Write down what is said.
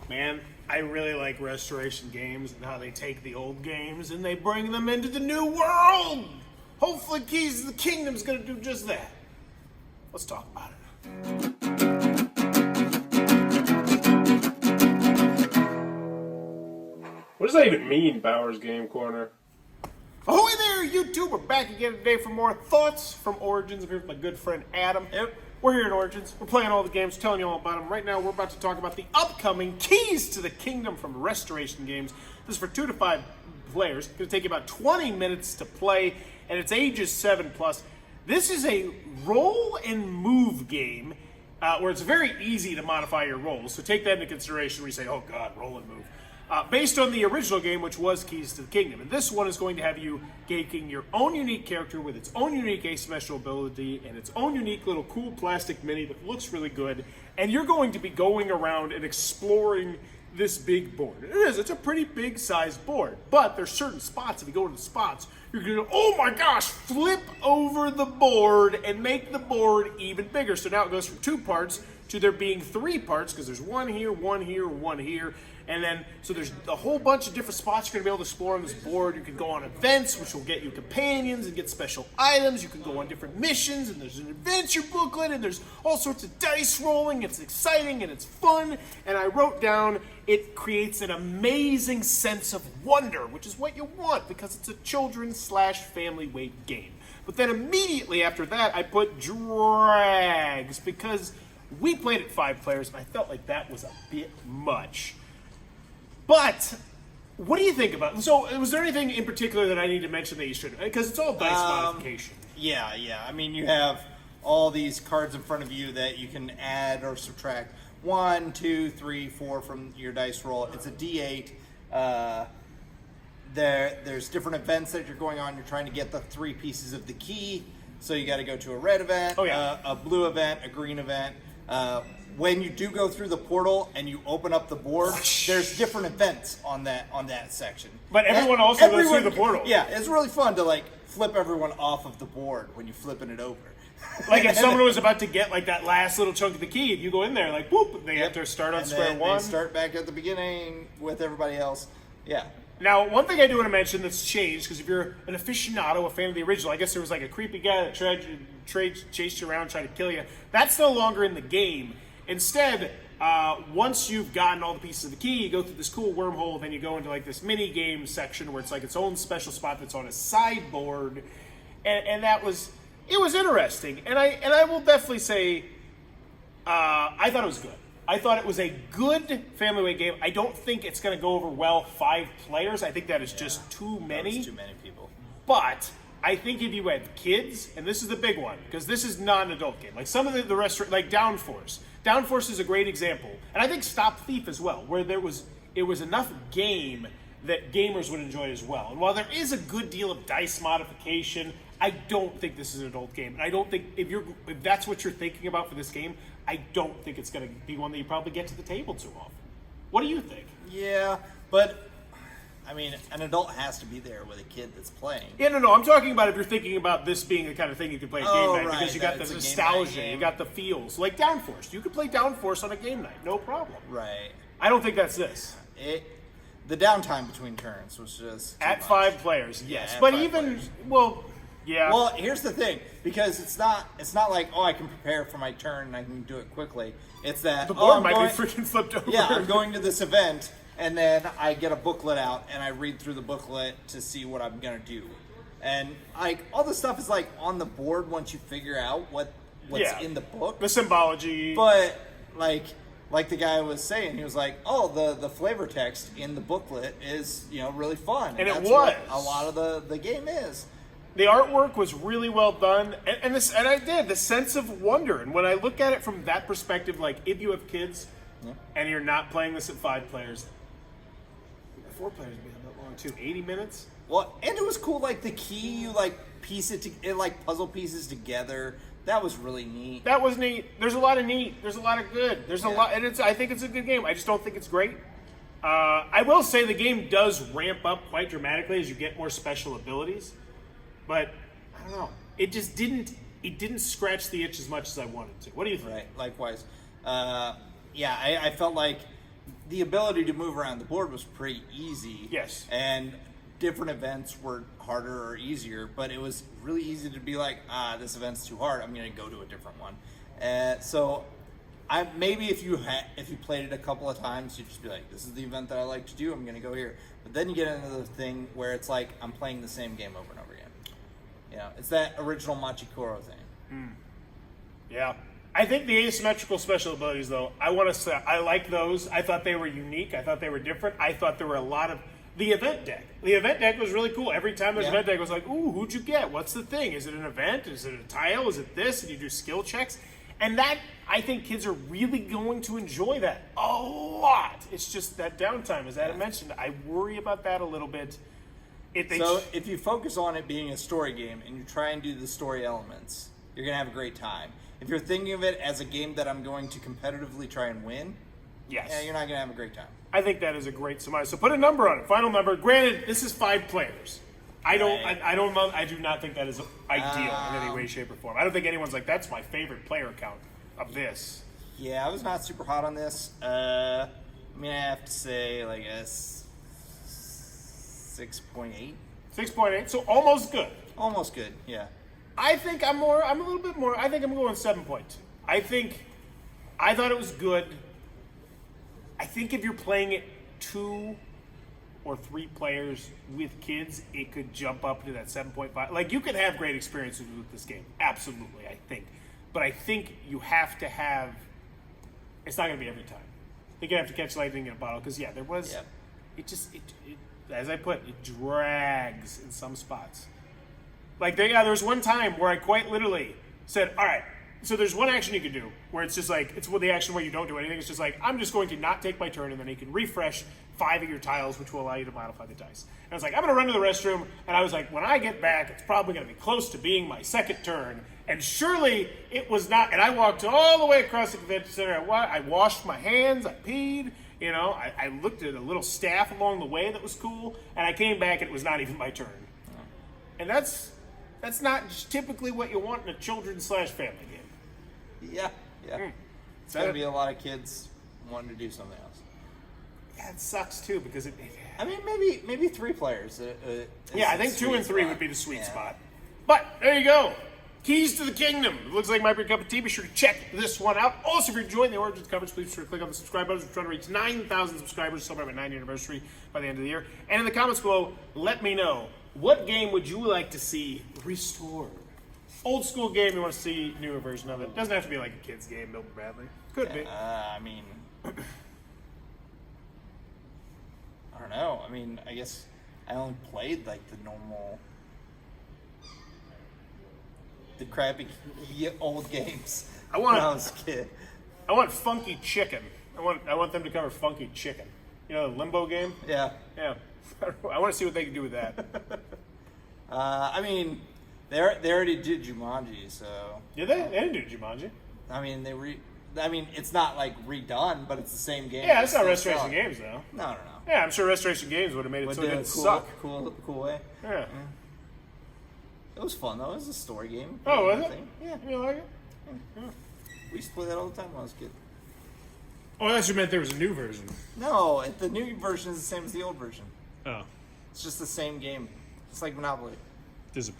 Man, I really like restoration games and how they take the old games and they bring them into the new world. Hopefully Keys to the Kingdom's gonna do just that. Let's talk about it. What does that even mean, Bowers Game Corner? Ahoy there, YouTube! We're back again today for more thoughts from Origins. I'm here with my good friend Adam. Yep. We're here at Origins. We're playing all the games, telling you all about them. Right now, we're about to talk about the upcoming Keys to the Kingdom from Restoration Games. This is for 2 to 5 players. It's going to take you about 20 minutes to play, and it's ages 7+. This is a roll and move game where it's very easy to modify your rolls. So take that into consideration when you say, oh God, roll and move. Based on the original game, which was Keys to the Kingdom. And this one is going to have you making your own unique character with its own unique asymmetrical ability and its own unique little cool plastic mini that looks really good. And you're going to be going around and exploring this big board. It's a pretty big sized board. But there's certain spots, if you go to the spots, you're going to, oh my gosh, flip over the board and make the board even bigger. So now it goes from 2 parts to there being 3 parts, because there's one here, one here, one here. And then, so there's a whole bunch of different spots you're going to be able to explore on this board. You can go on events, which will get you companions and get special items. You can go on different missions, and there's an adventure booklet, and there's all sorts of dice rolling. It's exciting, and it's fun. And I wrote down, it creates an amazing sense of wonder, which is what you want, because it's a children/family weight game. But then immediately after that, I put drags, because we played at 5 players, and I felt like that was a bit much. But what do you think about it? So was there anything in particular that I need to mention that you should? Because it's all dice modification. Yeah. I mean, you have all these cards in front of you that you can add or subtract 1, 2, 3, 4 from your dice roll. It's a D8. There's different events that you're going on. You're trying to get the 3 pieces of the key. So you got to go to a red event, a blue event, a green event. When you do go through the portal and you open up the board, there's different events on that section. But everyone also goes through the portal. Yeah, it's really fun to like flip everyone off of the board when you're flipping it over. Like if someone was about to get like that last little chunk of the key, and you go in there like whoop, they have to start on square one. They start back at the beginning with everybody else. Yeah. Now, one thing I do want to mention that's changed, because if you're an aficionado, a fan of the original, I guess there was like a creepy guy that chased you around, tried to kill you. That's no longer in the game. Instead, once you've gotten all the pieces of the key, you go through this cool wormhole, then you go into like this mini game section where it's like its own special spot that's on a sideboard, and it was interesting. And I will definitely say, I thought it was good. I thought it was a good family weight game. I don't think it's going to go over well 5 players. I think that is just too many. That's too many people. But I think if you had kids, and this is the big one, because this is not an adult game. Like some of the rest, like Downforce. Downforce is a great example. And I think Stop Thief as well, where it was enough game that gamers would enjoy as well. And while there is a good deal of dice modification, I don't think this is an adult game. And I don't think, if that's what you're thinking about for this game, I don't think it's going to be one that you probably get to the table too often. What do you think? Yeah, but I mean, an adult has to be there with a kid that's playing. Yeah, no. I'm talking about if you're thinking about this being the kind of thing you can play at game night, right, because you got the nostalgia, you got the feels. Like Downforce. You could play Downforce on a game night, no problem. Right. I don't think that's this. The downtime between turns was just at 5 players, yes. Yeah, but even players. Yeah. Well, here's the thing, because it's not like, oh, I can prepare for my turn and I can do it quickly. It's that the board might be freaking flipped over. Yeah, I'm going to this event, and then I get a booklet out and I read through the booklet to see what I'm gonna do. And like all the stuff is like on the board once you figure out what's in the book. The symbology. But like the guy was saying, he was like, oh, the flavor text in the booklet is, really fun. And that's it was. What a lot of the game is. The artwork was really well done, and I did the sense of wonder. And when I look at it from that perspective, like if you have kids and you're not playing this at 5 players, 4 players would be that long too. 80 minutes. Well, and it was cool. Like the key, you like piece it like puzzle pieces together. That was really neat. That was neat. There's a lot of neat. There's a lot of good. There's a lot, and I think it's a good game. I just don't think it's great. I will say the game does ramp up quite dramatically as you get more special abilities. But I don't know. It just didn't scratch the itch as much as I wanted to. What do you think? Right. Likewise. I felt like the ability to move around the board was pretty easy. Yes. And different events were harder or easier, but it was really easy to be like, this event's too hard. I'm going to go to a different one. So maybe if you played it a couple of times, you'd just be like, this is the event that I like to do. I'm going to go here. But then you get into the thing where it's like, I'm playing the same game over and over again. You know, it's that original Machikoro thing. Yeah. I think the asymmetrical special abilities, though, I want to say, I like those. I thought they were unique. I thought they were different. I thought there were a lot of... The event deck. The event deck was really cool. Every time there's an event deck, I was like, ooh, who'd you get? What's the thing? Is it an event? Is it a tile? Is it this? And you do skill checks. And that, I think kids are really going to enjoy that a lot. It's just that downtime, as Adam mentioned. I worry about that a little bit. If you focus on it being a story game and you try and do the story elements, you're going to have a great time. If you're thinking of it as a game that I'm going to competitively try and win, you're not going to have a great time. I think that is a great summary. So put a number on it. Final number. Granted, this is 5 players. I do not think that is ideal in any way, shape, or form. I don't think anyone's like, that's my favorite player count of this. Yeah, I was not super hot on this. I have to say, like, a 6.8. 6.8, so almost good. Almost good, yeah. I think I'm a little bit more. I think I'm going 7.2. I thought it was good. I think if you're playing it 2 or 3 players with kids, it could jump up to that 7.5. Like, you could have great experiences with this game. Absolutely, I think. But I think you have to have... It's not going to be every time. I think you have to catch lightning in a bottle. Because, there was... Yeah. As I put, it drags in some spots. Like, there was one time where I quite literally said, all right, so there's one action you can do where it's just like, it's the action where you don't do anything. It's just like, I'm just going to not take my turn, and then you can refresh 5 of your tiles, which will allow you to modify the dice. And I was like, I'm going to run to the restroom, and I was like, when I get back, it's probably going to be close to being my second turn. And surely it was not. And I walked all the way across the convention center. I washed my hands, I peed, I looked at a little staff along the way that was cool, and I came back and it was not even my turn. And that's not typically what you want in a children's/family game. Yeah. It's going to be a lot of kids wanting to do something else. Yeah, it sucks too because maybe 3 players. I think 2 and 3 would be the sweet spot. But there you go. Keys to the Kingdom. It looks like it might be a cup of tea. Be sure to check this one out. Also, if you're enjoying the Origins coverage, please be sure to click on the subscribe button. We're trying to reach 9,000 subscribers, celebrate my 9th anniversary by the end of the year. And in the comments below, let me know, what game would you like to see restored? Old school game, you want to see a newer version of it. Doesn't have to be like a kid's game, Milton Bradley. Could be. I don't know. I guess I only played like the normal... the crappy old games when I was a kid. I want Funky Chicken. I want them to cover Funky Chicken. You know the Limbo game? Yeah. Yeah. I want to see what they can do with that. They already did Jumanji, so... Did they? They didn't do Jumanji. It's not like redone, but it's the same game. Yeah, it's not Restoration Games, though. No. Yeah, I'm sure Restoration Games would have made it so it didn't suck. Cool way. Yeah. It was fun, though. It was a story game. Oh, was it? Yeah. You like it? Yeah. We used to play that all the time when I was a kid. Oh, I thought you meant there was a new version. No, the new version is the same as the old version. Oh. It's just the same game. It's like Monopoly. Disappointing.